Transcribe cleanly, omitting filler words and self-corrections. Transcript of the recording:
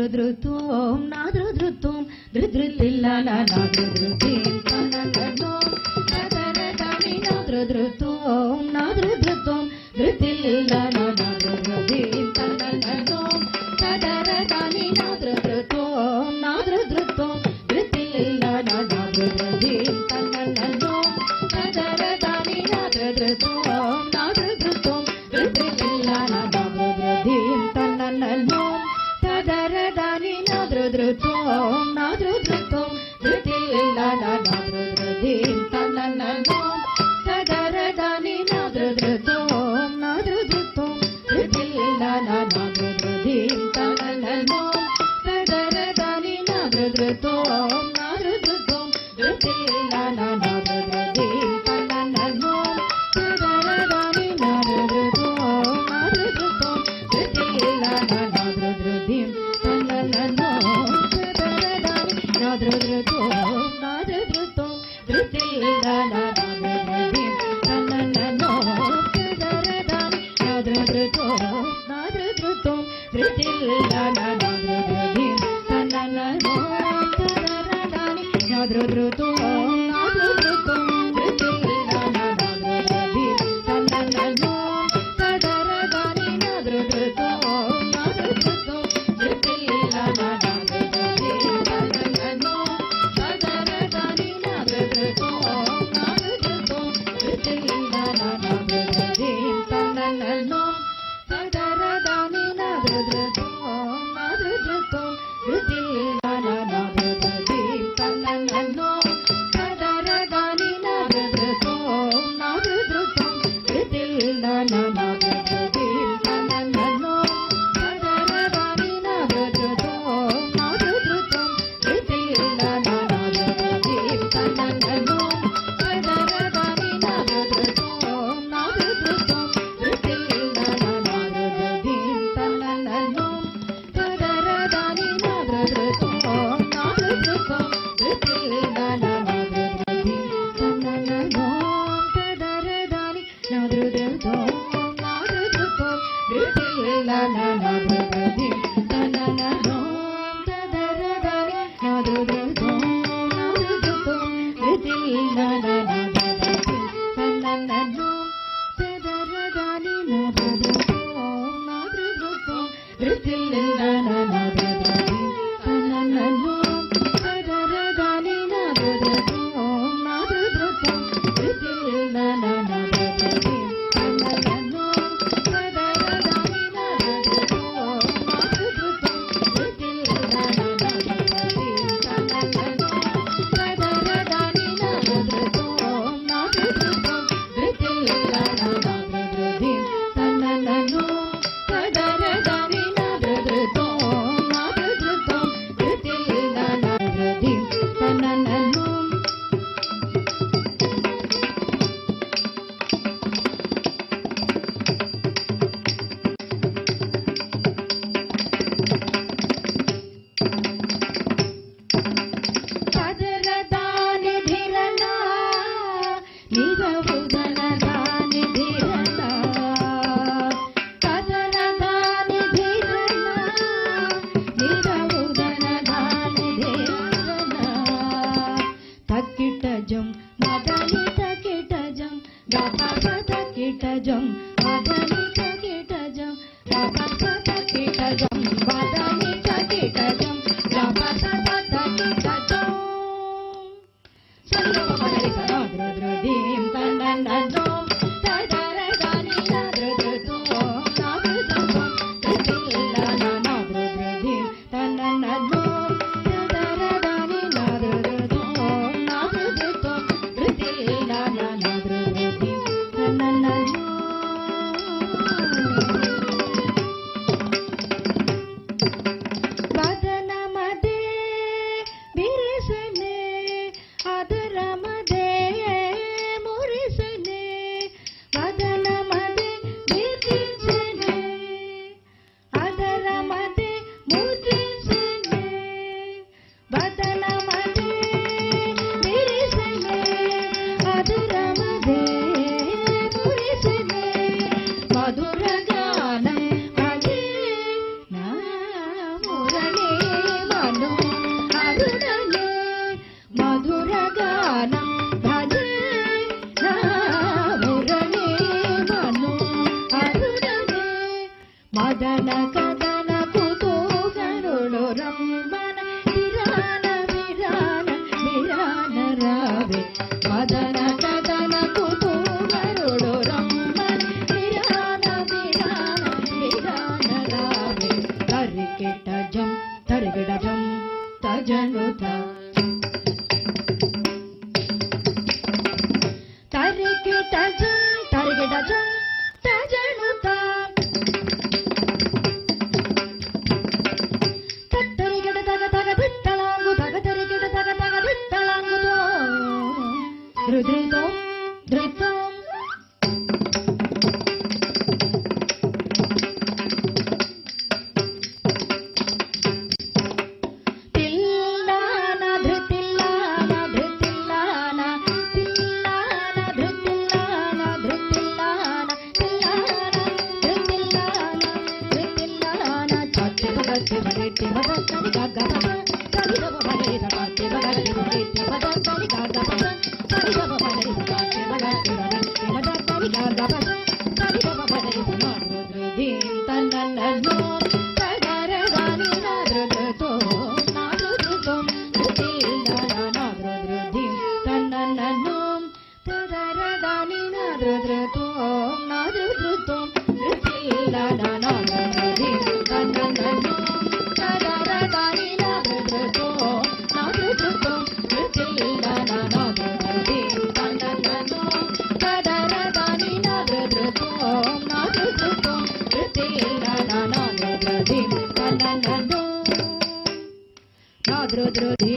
ನಾದೃಧೃತೋಂ ನಾದೃಧೃತೋಂ ಧೃಧೃತಿಲ್ಲ ನಾದೃಧೃತಿಂ ತನ್ನನ್ನೋಂ ತದರದಾನಿ ನಾದೃಧೃತೋಂ ನಾದೃಧೃತೋಂ ಧೃತಿಲ್ಲ ನಾದೃಧೃತಿಂ ತನ್ನನ್ನೋಂ ತದರದಾನಿ ನಾದೃಧೃತೋಂ ನಾದೃಧೃತೋಂ ಧೃತಿಲ್ಲ ನಾದೃಧೃತಿಂ ತನ್ನನ್ನೋಂ ತದರದಾನಿ ನಾದೃಧೃತೋಂ ನಾದೃಧೃತೋಂ ಧೃತಿಲ್ಲ ನಾದೃಧೃತಿಂ ತನ್ನನ್ನೋಂ ತದರದಾನಿ ನಾದೃಧೃತೋಂ ನಾದೃಧೃತೋಂ ಧೃತಿಲ್ಲ ನಾದೃಧೃತಿಂ ತನ್ನನ್ನೋಂ ತದರದಾನಿ ನಾದೃಧೃತೋಂ ನಾದೃಧೃತೋಂ ಧೃತಿಲ್ಲ ನಾದೃಧೃತಿಂ ತನ್ನನ್ನೋಂ ತದರದಾನಿ ನಾದೃಧೃತೋಂ ನಾದೃಧೃತೋಂ ಧೃತಿಲ್ಲ ನಾದೃಧೃತಿಂ ತನ್ನನ್ನೋಂ ತದರದಾನಿ ನಾದೃಧೃತೋಂ ನಾದೃಧೃತೋಂ ಧೃತಿಲ್ಲ ನಾದೃಧೃತಿಂ ತನ್ನನ್ನೋಂ ತದರದಾನಿ ನಾದೃಧೃತೋಂ ನಾದೃಧೃತೋಂ ಧೃತಿಲ್ಲ ನಾದೃಧೃತಿಂ ತನ್ನನ್ನೋಂ ತದರದಾನಿ ನಾದೃಧೃತೋಂ ನಾದೃಧೃತೋಂ ಧೃತಿಲ್ಲ ನಾದೃಧೃತಿಂ ತನ್ನನ್ನೋಂ ತದರದಾನಿ ನಾದೃಧೃತೋಂ ನಾದೃಧೃತೋಂ ಧೃತಿಲ್ಲ ನಾದೃಧೃತಿಂ ತನ್ನನ್ನೋಂ ತದರದಾನಿ ನಾದೃಧೃತೋಂ ನಾದೃಧೃತೋಂ ಧೃತಿಲ್ಲ ನಾದೃಧೃತಿಂ ತನ್ನನ್ನೋಂ ತದರದಾನಿ ನಾದೃಧೃತೋಂ ನಾದೃಧೃತೋಂ ಧೃತಿಲ್ಲ ನಾದೃಧೃತಿಂ ತನ್ನನ್ನೋಂ ತದರದಾನಿ ನಾದೃಧೃತೋಂ ನಾದೃಧೃತೋಂ ಧೃತಿಲ್ಲ ನಾದೃಧೃತಿಂ ತನ್ನನ್ನೋಂ ತದರದಾನಿ ನಾದೃಧೃತೋಂ ನಾದೃಧೃತೋಂ ಧೃತಿಲ್ಲ ನಾದೃಧೃತಿಂ ತನ್ನನ್ನೋಂ ತದರದಾನಿ ನಾದೃಧೃತೋಂ ನಾದೃಧೃತೋಂ ಧೃತಿಲ್ಲ ನಾದೃಧೃತಿಂ ತನ್ನನ್ನೋಂ ತದರದಾನಿ ನಾದೃಧೃತೋಂ ನಾದೃಧೃತೋಂ ಧೃತಿಲ್ಲ ನಾದೃಧೃತಿಂ ತನ್ನನ್ನೋಂ ತದರದಾನಿ ನಾದೃಧೃತೋಂ ನಾದೃಧೃತೋಂ ಧೃತಿಲ್ಲ ನಾದೃಧೃತಿಂ ತನ್ನನ್ನೋಂ ತದರದಾನಿ ನಾದೃಧೃತೋಂ ನಾದೃಧೃತೋಂ ಧೃತಿಲ್ಲ ನಾದೃಧೃತಿಂ ತನ್ನನ್ನೋಂ ತದರದಾನಿ ನಾದೃಧೃತೋಂ ನಾದೃಧೃತೋಂ ಧೃತಿಲ್ಲ ನಾದೃಧೃತಿಂ ತನ್ನನ್ನೋಂ ತದರದಾನಿ ನಾದೃಧೃತೋಂ ನಾದೃಧೃತೋಂ ಧೃತಿಲ್ಲ ನಾದೃಧೃತಿಂ ತನ್ನನ್ನೋಂ ತದರದಾನಿ ನಾದೃಧೃತೋಂ ನಾದೃಧೃತೋಂ ಧೃತಿಲ್ಲ ನಾದೃಧೃತಿಂ ತನ್ನನ್ನೋಂ ತದರದಾನಿ ನಾದೃಧೃತೋಂ ನಾದೃಧೃತೋಂ ಧೃತಿಲ್ಲ ನಾದೃಧೃತಿಂ ತನ್ನನ್ನೋಂ ತದರದಾನಿ ನಾದೃಧೃತೋಂ ನಾದೃಧೃತೋಂ ಧೃತಿಲ್ಲ ನಾದೃಧೃತಿಂ ತನ್ನನ್ನೋಂ ತದರದಾನಿ ನಾದೃಧೃತೋಂ ನಾದೃಧೃತೋಂ ಧೃತಿಲ್ಲ ನಾದೃಧೃತಿಂ ತನ್ನನ್ನೋಂ ತದರದಾನಿ ಧಿರಣ ನಿರವುದನದಾನಿ ಧಿರಣ ತದರದಾನಿ ಧಿರಣ ನಿರವುದನದಾನಿ ಧಿರಣ ತಕ್ಕಿಟಜಂ ಮದನಿ ತಕ್ಕಿಟಜಂ ಗಪಪ ತಕ್ಕಿಟಜಂ ಮದನಿ ತಕ್ಕಿಟಜಂ ಗಪಪ ತಕ್ಕಿಟಜಂ ಮದನಿ ತಕ್ಕಿಟಜಂ ಗಪಪ ತಕ್ಕಿಟಜಂ ನಾದೃಧೃತಿಂ ತನ್ನನ್ನೋಂ ತದರದಾನಿ ನಾದೃಧೃತೋಂ ನಾದೃಧೃತೋಂ ಧೃತಿಲ್ಲ ನಾದೃಧೃತಿಂ ತನ್ನನ್ನೋಂ ತದರದಾನಿ ನಾದೃಧೃತೋಂ ನಾದೃಧೃತೋಂ ಧೃತಿಲ್ಲ ನಾದೃಧೃತಿಂ ತನ್ನನ್ನೋಂ ವದನ ಮದೇ ಬಿರಿಸನೆ ಅದರ ಮದೇ ಮುರಿಸನೆ ಮುರಣಿ ಮನು ಅರುಣನೆ ಮದನ ಕದನ ಕುತೂಹಲುಳು ರಂಬನ ವಿರಾನ ವಿರಾನ ವಿರಾನ ರಾವೆ ಮದನ ಕದನ ಕುತೂಹಲುಳು ರಂಬನ ವಿರಾನ ವಿರಾನ ವಿರಾನ ರಾವೆ ತರಿಕಿಟ ಜಂ ತರಿಗಿಡ ಜಂ ತಜನುತ ತರಿಕಿಟ ಜಂ ತರಿಗಿಡ ಜಂ ತಜನುತ ತತ್ತರಿಗಿಡ ತಗ ತಗ ದಿತ್ತಳಾಂಗು ತಗ ತರಿಗಿಡ ತಗ ತಗ ದಿತ್ತಳಾಂಗು ಧೃಧೃತೋ ಧೃತೋ ಧೃ